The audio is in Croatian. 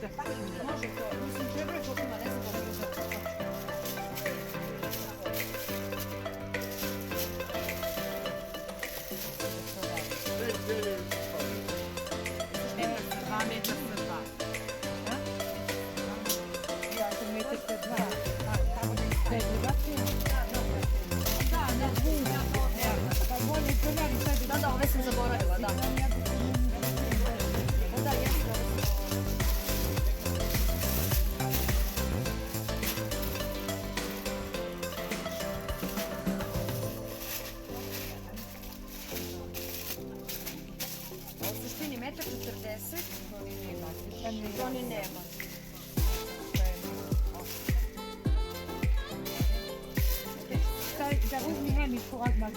da pažnje. Može to, mislim, treba je koliko ima, ne znam koliko je. Dva metra sa dva. Ja sam metar sa dva. Da je drugačije? Pa bolje izgledali sad. Da, ove sam zaboravila, da. Da, jesmo. U suštini 1,40 m, to ni nema. Da uzmi hemičku odmah.